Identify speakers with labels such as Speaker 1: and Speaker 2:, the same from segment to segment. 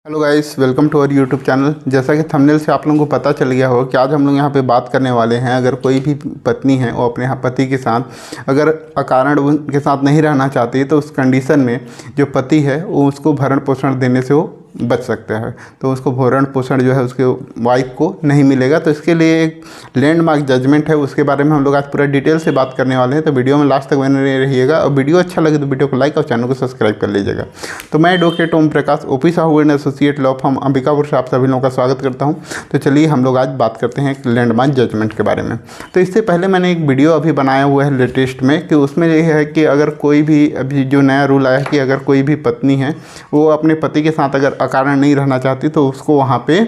Speaker 1: Hello guys, welcome to our YouTube channel. जैसा कि thumbnail से आप लोगों को पता चल गया हो कि आज हम लोग यहाँ पे बात करने वाले हैं, अगर कोई भी पत्नी है वो अपने पति के साथ अगर अकारण उनके साथ नहीं रहना चाहती तो उस कंडीशन में जो पति है वो उसको भरण पोषण देने से वो बच सकता है। तो उसको भरण पोषण जो है उसके वाइफ को नहीं मिलेगा। तो इसके लिए एक लैंडमार्क जजमेंट है, उसके बारे में हम लोग आज पूरा डिटेल से बात करने वाले हैं। तो वीडियो में लास्ट तक बने रहिएगा और वीडियो अच्छा लगे तो वीडियो को लाइक और चैनल को सब्सक्राइब कर लीजिएगा। तो मैं advocate Om Prakash, OP Sahu and associate law firm Ambikapur से आप सभी लोगों का स्वागत करता हूँ। तो चलिए हम लोग आज बात करते हैं एक लैंडमार्क जजमेंट के बारे में। तो इससे पहले मैंने एक वीडियो अभी बनाया हुआ है लेटेस्ट में, कि उसमें ये है कि अगर कोई भी अभी जो नया रूल आया है कि अगर कोई भी पत्नी है वो अपने पति के साथ अगर अकारण नहीं रहना चाहती तो उसको वहाँ पे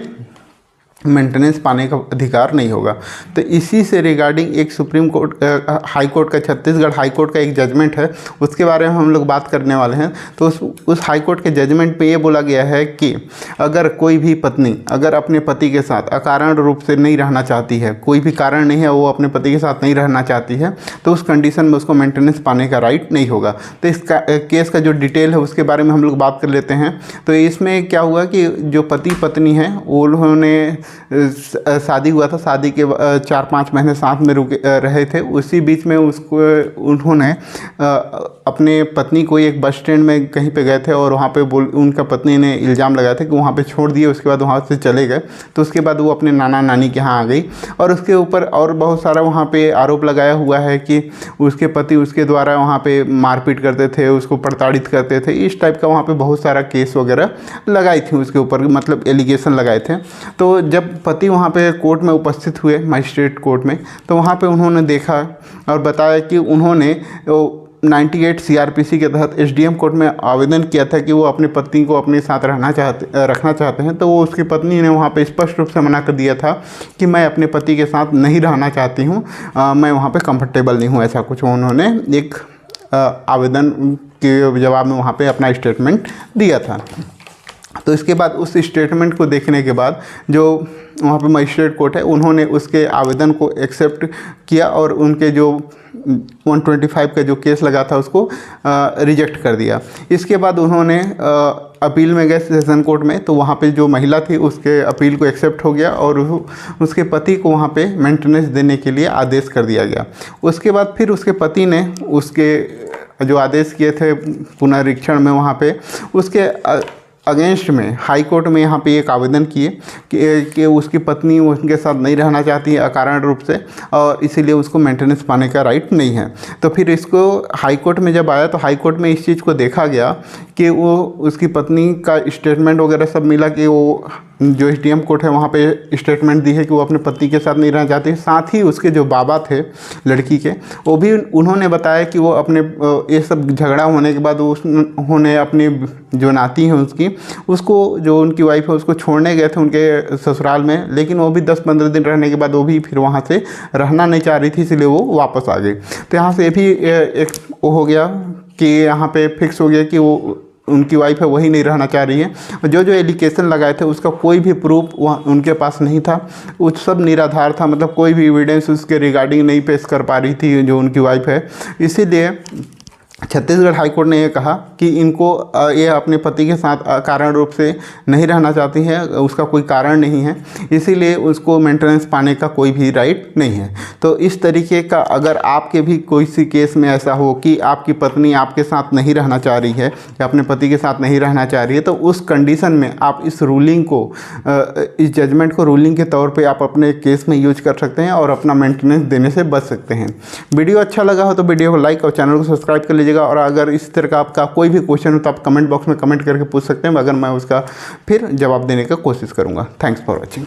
Speaker 1: मेंटेनेंस पाने का अधिकार नहीं होगा। तो इसी से रिगार्डिंग एक सुप्रीम कोर्ट हाई कोर्ट का, छत्तीसगढ़ हाई कोर्ट का एक जजमेंट है, उसके बारे में हम लोग बात करने वाले हैं। तो उस हाई कोर्ट के जजमेंट पे ये बोला गया है कि अगर कोई भी पत्नी अगर अपने पति के साथ अकारण रूप से नहीं रहना चाहती है, कोई भी कारण नहीं है वो अपने पति के साथ नहीं रहना चाहती है, तो उस कंडीशन में उसको मेंटेनेंस पाने का राइट नहीं होगा। तो इस केस का जो डिटेल है उसके बारे में हम लोग बात कर लेते हैं। तो इसमें क्या हुआ कि जो पति पत्नी है उन्होंने शादी हुआ था, शादी के 4-5 महीने साथ में रुके रहे थे। उसी बीच में उन्होंने अपने पत्नी को एक बस स्टैंड में कहीं पे गए थे और वहाँ पे उनका पत्नी ने इल्ज़ाम लगाया था कि वहाँ पे छोड़ दिए, उसके बाद वहाँ से चले गए। तो उसके बाद वो अपने नाना नानी के यहाँ आ गई और उसके ऊपर और बहुत सारा वहाँ पे आरोप लगाया हुआ है कि उसके पति उसके द्वारा वहाँ पे मारपीट करते थे, उसको प्रताड़ित करते थे। इस टाइप का वहाँ पे बहुत सारा केस वगैरह लगाई थी उसके ऊपर, मतलब एलिगेशन लगाए थे। तो जब पति वहाँ पे कोर्ट में उपस्थित हुए, मजिस्ट्रेट कोर्ट में, तो वहाँ पे उन्होंने देखा और बताया कि उन्होंने 98 CRPC के तहत SDM कोर्ट में आवेदन किया था कि वो अपनी पत्नी को अपने साथ रखना चाहते हैं। तो वो उसकी पत्नी ने वहाँ पे स्पष्ट रूप से मना कर दिया था कि मैं अपने पति के साथ नहीं रहना चाहती हूँ, मैं वहाँ पे कंफर्टेबल नहीं हूँ, ऐसा कुछ उन्होंने एक आवेदन के जवाब में वहाँ पे अपना स्टेटमेंट दिया था। तो इसके बाद उस स्टेटमेंट को देखने के बाद जो वहाँ पे मजिस्ट्रेट कोर्ट है उन्होंने उसके आवेदन को एक्सेप्ट किया और उनके जो 125 का जो केस लगा था उसको रिजेक्ट कर दिया। इसके बाद उन्होंने अपील में गए सेशन कोर्ट में, तो वहाँ पे जो महिला थी उसके अपील को एक्सेप्ट हो गया और उसके पति को वहाँ पे मेंटेनेंस देने के लिए आदेश कर दिया गया। उसके बाद फिर उसके पति ने उसके जो आदेश किए थे पुनरीक्षण में वहाँ पे उसके अगेंस्ट में हाई कोर्ट में यहाँ पे एक आवेदन किए कि उसकी पत्नी उनके साथ नहीं रहना चाहती है अकारण रूप से और इसीलिए उसको मेंटेनेंस पाने का राइट नहीं है। तो फिर इसको हाई कोर्ट में जब आया तो हाई कोर्ट में इस चीज़ को देखा गया कि वो उसकी पत्नी का स्टेटमेंट वगैरह सब मिला कि वो जो SDM कोर्ट है वहाँ पे स्टेटमेंट दी है कि वो अपने पति के साथ नहीं रहना चाहती। साथ ही उसके जो बाबा थे लड़की के, वो भी उन्होंने बताया कि वो अपने ये सब झगड़ा होने के बाद उन्होंने अपनी जो नाती है उसको जो उनकी वाइफ है उसको छोड़ने गए थे उनके ससुराल में, लेकिन वो भी 10-15 दिन रहने के बाद वो भी फिर वहाँ से रहना नहीं चाह रही थी, इसलिए वो वापस आ गई। तो यहाँ से भी एक वो हो गया कि यहाँ पे फिक्स हो गया कि वो उनकी वाइफ है वही नहीं रहना चाह रही है। जो एलिगेशन लगाए थे उसका कोई भी प्रूफ वहाँ उनके पास नहीं था, वो सब निराधार था, मतलब कोई भी एविडेंस उसके रिगार्डिंग नहीं पेश कर पा रही थी जो उनकी वाइफ है। इसीलिए छत्तीसगढ़ हाई कोर्ट ने ये कहा कि इनको ये अपने पति के साथ कारण रूप से नहीं रहना चाहती है, उसका कोई कारण नहीं है, इसीलिए उसको मेंटेनेंस पाने का कोई भी राइट नहीं है। तो इस तरीके का अगर आपके भी कोई सी केस में ऐसा हो कि आपकी पत्नी आपके साथ नहीं रहना चाह रही है या अपने पति के साथ नहीं रहना चाह रही है, तो उस कंडीशन में आप इस रूलिंग को, इस जजमेंट को रूलिंग के तौर पर आप अपने केस में यूज कर सकते हैं और अपना मेंटेनेंस देने से बच सकते हैं। वीडियो अच्छा लगा हो तो वीडियो को लाइक और चैनल को सब्सक्राइब कर लीजिएगा। और अगर इस तरह का आपका कोई भी क्वेश्चन हो तो आप कमेंट बॉक्स में कमेंट करके पूछ सकते हैं, अगर मैं उसका फिर जवाब देने का कोशिश करूंगा। Thanks for watching.